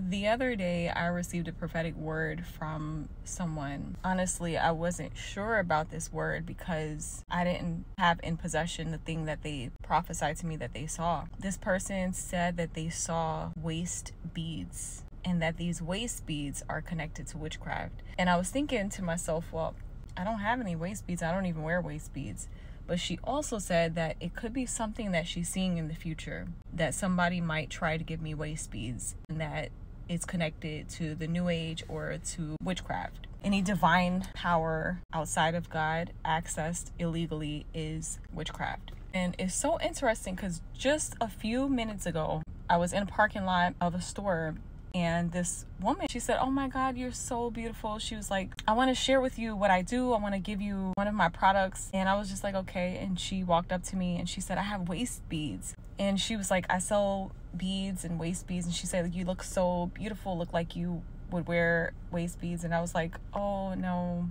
The other day, I received a prophetic word from someone. Honestly, I wasn't sure about this word because I didn't have in possession the thing that they prophesied to me that they saw. This person said that they saw waist beads and that these waist beads are connected to witchcraft. And I was thinking to myself, well, I don't have any waist beads. I don't even wear waist beads. But she also said that it could be something that she's seeing in the future, that somebody might try to give me waist beads and that it's connected to the new age or to witchcraft. Any divine power outside of God accessed illegally is witchcraft. And it's so interesting because just a few minutes ago, I was in a parking lot of a store and this woman, she said, "Oh my God, you're so beautiful." She was like, "I want to share with you what I do. I want to give you one of my products." And I was just like, okay. And she walked up to me and she said, "I have waist beads." And she was like, "I sell beads and waist beads." And she said, "You look so beautiful, look like you would wear waist beads." And I was like, oh no.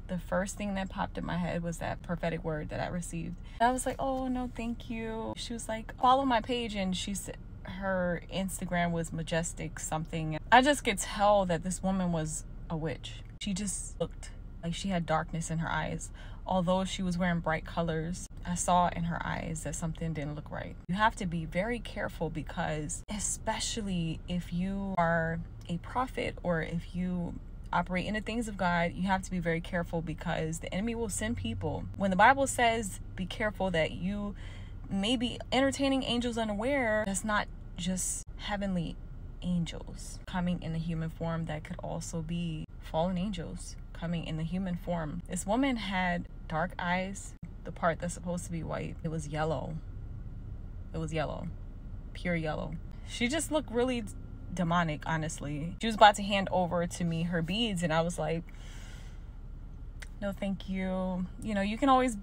The first thing that popped in my head was that prophetic word that I received. And I was like, oh no, thank you. She was like, "Follow my page." And she said, her Instagram was Majestic something. I just could tell that this woman was a witch. She just looked like she had darkness in her eyes. Although she was wearing bright colors, I saw in her eyes that something didn't look right. You have to be very careful because especially if you are a prophet or if you operate in the things of God, you have to be very careful because the enemy will send people. When the Bible says be careful that you may be entertaining angels unaware, that's not just heavenly angels coming in a human form. That could also be fallen angels coming in the human form. This woman had dark eyes. The part that's supposed to be white, it was yellow. It was yellow, pure yellow. She just looked really demonic, honestly. She was about to hand over to me her beads and I was like, no thank you. You know, you can always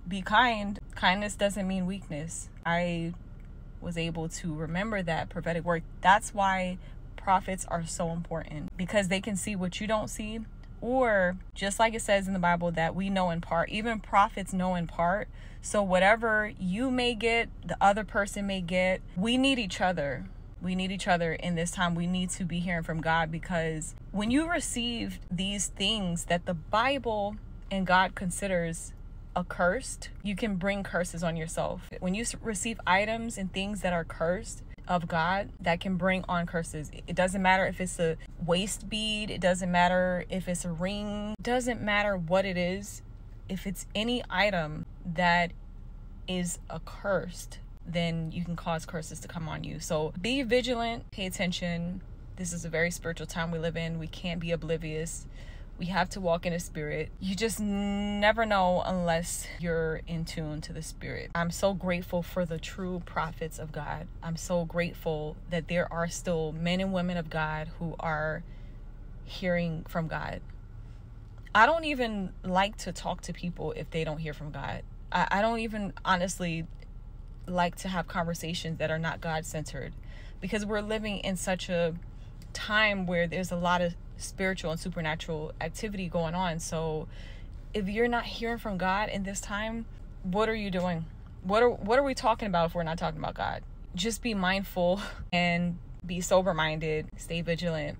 be kind. Kindness doesn't mean weakness. I was able to remember that prophetic word. That's why prophets are so important, because they can see what you don't see. Or just like it says in the Bible that we know in part, even prophets know in part. So whatever you may get, the other person may get. We need each other. We need each other in this time. We need to be hearing from God, because when you receive these things that the Bible and God considers accursed, you can bring curses on yourself. When you receive items and things that are cursed of God, that can bring on curses. It doesn't matter if it's a waist bead, it doesn't matter if it's a ring, it doesn't matter what it is. If it's any item that is accursed, then you can cause curses to come on you. So be vigilant, pay attention. This is a very spiritual time we live in. We can't be oblivious. We have to walk in the spirit. You just never know unless you're in tune to the spirit. I'm so grateful for the true prophets of God. I'm so grateful that there are still men and women of God who are hearing from God. I don't even like to talk to people if they don't hear from God. I don't even honestly like to have conversations that are not God-centered, because we're living in such a time where there's a lot of spiritual and supernatural activity going on. So if you're not hearing from God in this time, what are you doing? What are we talking about if we're not talking about God? Just be mindful and be sober-minded, stay vigilant.